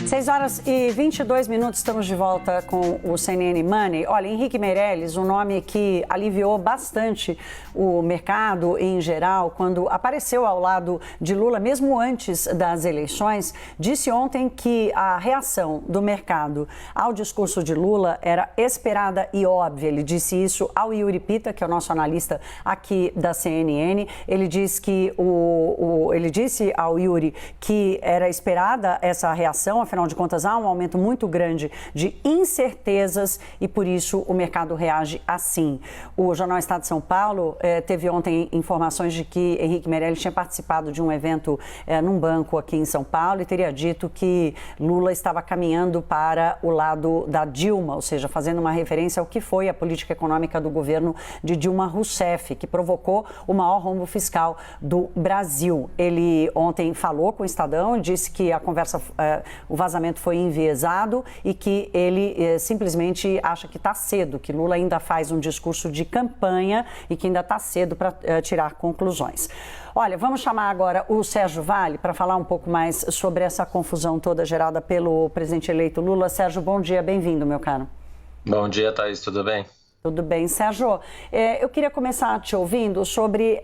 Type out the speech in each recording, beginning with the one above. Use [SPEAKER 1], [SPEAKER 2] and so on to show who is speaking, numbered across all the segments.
[SPEAKER 1] 6h22, estamos de volta com o CNN Money. Olha, Henrique Meirelles, um nome que aliviou bastante o mercado em geral, quando apareceu ao lado de Lula, mesmo antes das eleições, disse ontem que a reação do mercado ao discurso de Lula era esperada e óbvia. Ele disse isso ao Yuri Pita, que é o nosso analista aqui da CNN. Ele disse ao Yuri que era esperada essa reação, afinal de contas, há um aumento muito grande de incertezas e, por isso, o mercado reage assim. O Jornal Estado de São Paulo teve ontem informações de que Henrique Meirelles tinha participado de um evento num banco aqui em São Paulo e teria dito que Lula estava caminhando para o lado da Dilma, ou seja, fazendo uma referência ao que foi a política econômica do governo de Dilma Rousseff, que provocou o maior rombo fiscal do Brasil. Ele ontem falou com o Estadão, disse que a conversa, o vazamento foi enviesado e que ele simplesmente acha que está cedo, que Lula ainda faz um discurso de campanha e que ainda está cedo para tirar conclusões. Olha, vamos chamar agora o Sérgio Vale para falar um pouco mais sobre essa confusão toda gerada pelo presidente eleito Lula. Sérgio, bom dia, bem-vindo, meu caro.
[SPEAKER 2] Bom dia, Thaís, tudo bem?
[SPEAKER 1] Tudo bem. Sérgio, eu queria começar te ouvindo sobre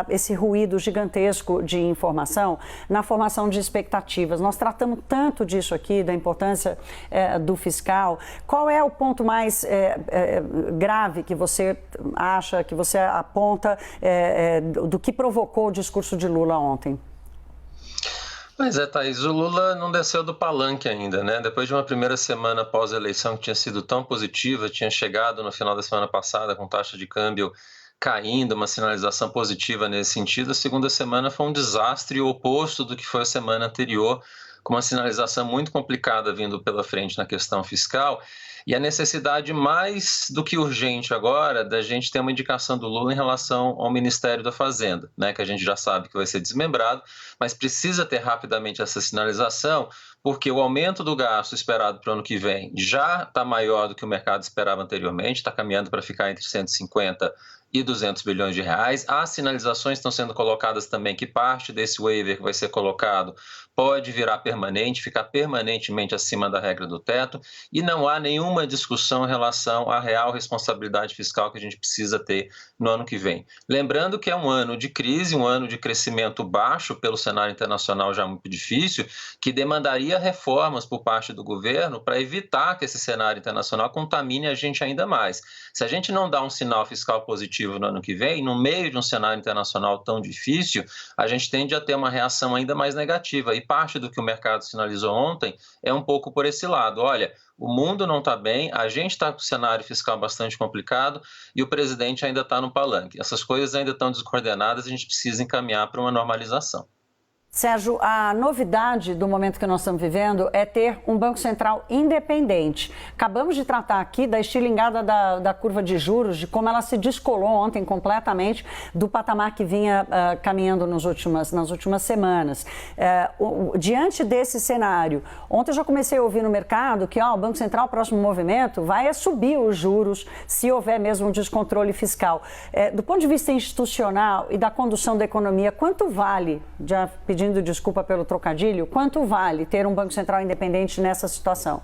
[SPEAKER 1] esse ruído gigantesco de informação na formação de expectativas. Nós tratamos tanto disso aqui, da importância do fiscal. Qual é o ponto mais grave que você acha, que você aponta do que provocou o discurso de Lula ontem?
[SPEAKER 2] Pois é, Thaís, o Lula não desceu do palanque ainda, né? Depois de uma primeira semana pós-eleição que tinha sido tão positiva, tinha chegado no final da semana passada com taxa de câmbio caindo, uma sinalização positiva nesse sentido, a segunda semana foi um desastre oposto do que foi a semana anterior, com uma sinalização muito complicada vindo pela frente na questão fiscal. E a necessidade mais do que urgente agora da gente ter uma indicação do Lula em relação ao Ministério da Fazenda, né, que a gente já sabe que vai ser desmembrado, mas precisa ter rapidamente essa sinalização, porque o aumento do gasto esperado para o ano que vem já está maior do que o mercado esperava anteriormente, está caminhando para ficar entre 150 e 200 bilhões de reais. As sinalizações estão sendo colocadas também que parte desse waiver que vai ser colocado pode virar permanente, ficar permanentemente acima da regra do teto, e não há nenhuma discussão em relação à real responsabilidade fiscal que a gente precisa ter no ano que vem. Lembrando que é um ano de crise, um ano de crescimento baixo pelo cenário internacional já muito difícil, que demandaria reformas por parte do governo para evitar que esse cenário internacional contamine a gente ainda mais. Se a gente não dá um sinal fiscal positivo no ano que vem, no meio de um cenário internacional tão difícil, a gente tende a ter uma reação ainda mais negativa. E parte do que o mercado sinalizou ontem é um pouco por esse lado. Olha, o mundo não está bem, a gente está com um cenário fiscal bastante complicado e o presidente ainda está no palanque. Essas coisas ainda estão descoordenadas, a gente precisa encaminhar para uma normalização.
[SPEAKER 1] Sérgio, a novidade do momento que nós estamos vivendo é ter um Banco Central independente. Acabamos de tratar aqui da estilingada da curva de juros, de como ela se descolou ontem completamente do patamar que vinha caminhando nas últimas semanas. Diante desse cenário, ontem eu já comecei a ouvir no mercado que o Banco Central, o próximo movimento, vai subir os juros se houver mesmo um descontrole fiscal. Do ponto de vista institucional e da condução da economia, quanto vale, já pedindo desculpa pelo trocadilho, quanto vale ter um Banco Central independente nessa situação?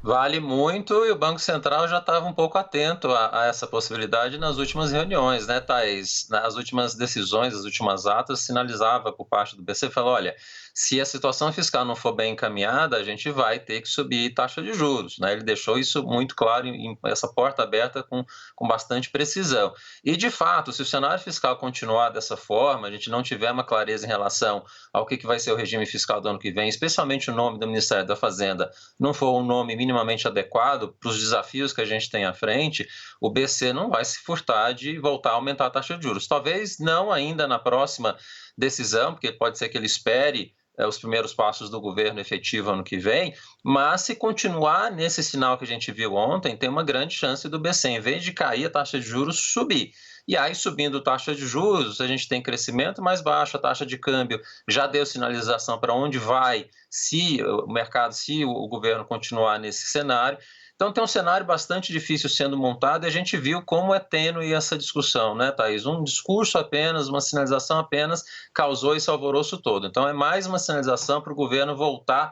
[SPEAKER 2] Vale muito e o Banco Central já estava um pouco atento a essa possibilidade nas últimas reuniões, né, Thaís? Nas últimas decisões, as últimas atas, sinalizava por parte do BC, falou, olha, se a situação fiscal não for bem encaminhada, a gente vai ter que subir taxa de juros, né? Ele deixou isso muito claro, essa porta aberta com bastante precisão. E, de fato, se o cenário fiscal continuar dessa forma, a gente não tiver uma clareza em relação ao que vai ser o regime fiscal do ano que vem, especialmente o nome do Ministério da Fazenda, não for um nome minimamente adequado para os desafios que a gente tem à frente, o BC não vai se furtar de voltar a aumentar a taxa de juros. Talvez não ainda na próxima decisão, porque pode ser que ele espere os primeiros passos do governo efetivo ano que vem, mas se continuar nesse sinal que a gente viu ontem, tem uma grande chance do BC, em vez de cair a taxa de juros, subir. E aí, subindo taxa de juros, a gente tem crescimento mais baixo, a taxa de câmbio já deu sinalização para onde vai se o mercado, se o governo continuar nesse cenário. Então tem um cenário bastante difícil sendo montado e a gente viu como é tênue essa discussão, né, Thaís? Um discurso apenas, uma sinalização apenas causou esse alvoroço todo. Então é mais uma sinalização para o governo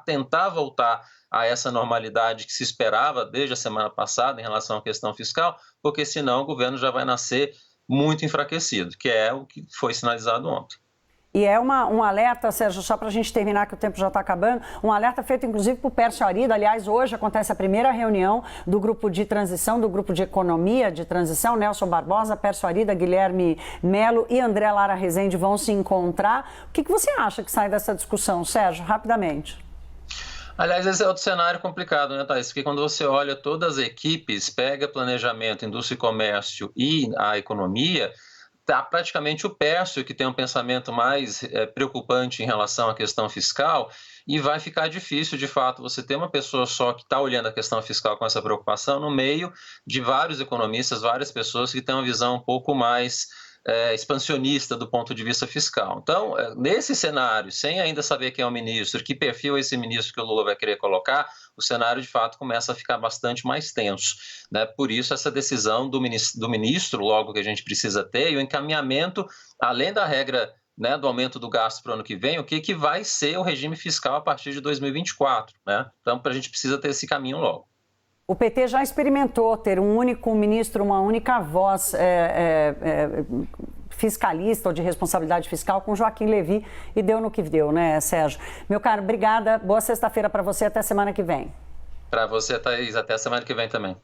[SPEAKER 2] tentar voltar a essa normalidade que se esperava desde a semana passada em relação à questão fiscal, porque senão o governo já vai nascer muito enfraquecido, que é o que foi sinalizado ontem.
[SPEAKER 1] E é um alerta, Sérgio, só para a gente terminar, que o tempo já está acabando, um alerta feito inclusive por Pércio Arida. Aliás, hoje acontece a primeira reunião do grupo de transição, do grupo de economia de transição. Nelson Barbosa, Pércio Arida, Guilherme Melo e André Lara Rezende vão se encontrar. O que você acha que sai dessa discussão, Sérgio? Rapidamente.
[SPEAKER 2] Aliás, esse é outro cenário complicado, né, Thaís? Porque quando você olha todas as equipes, pega planejamento, indústria e comércio e a economia, está praticamente o Pércio que tem um pensamento mais preocupante em relação à questão fiscal, e vai ficar difícil, de fato, você ter uma pessoa só que está olhando a questão fiscal com essa preocupação no meio de vários economistas, várias pessoas que têm uma visão um pouco mais expansionista do ponto de vista fiscal. Então, nesse cenário, sem ainda saber quem é o ministro, que perfil é esse ministro que o Lula vai querer colocar, o cenário de fato começa a ficar bastante mais tenso, né? Por isso essa decisão do ministro, logo que a gente precisa ter, e o encaminhamento, além da regra, né, do aumento do gasto para o ano que vem, o que vai ser o regime fiscal a partir de 2024, né? Então, a gente precisa ter esse caminho logo.
[SPEAKER 1] O PT já experimentou ter um único ministro, uma única voz fiscalista ou de responsabilidade fiscal com Joaquim Levy, e deu no que deu, né, Sérgio? Meu caro, obrigada. Boa sexta-feira para você. Até semana que vem.
[SPEAKER 2] Para você, Thaís. Até semana que vem também.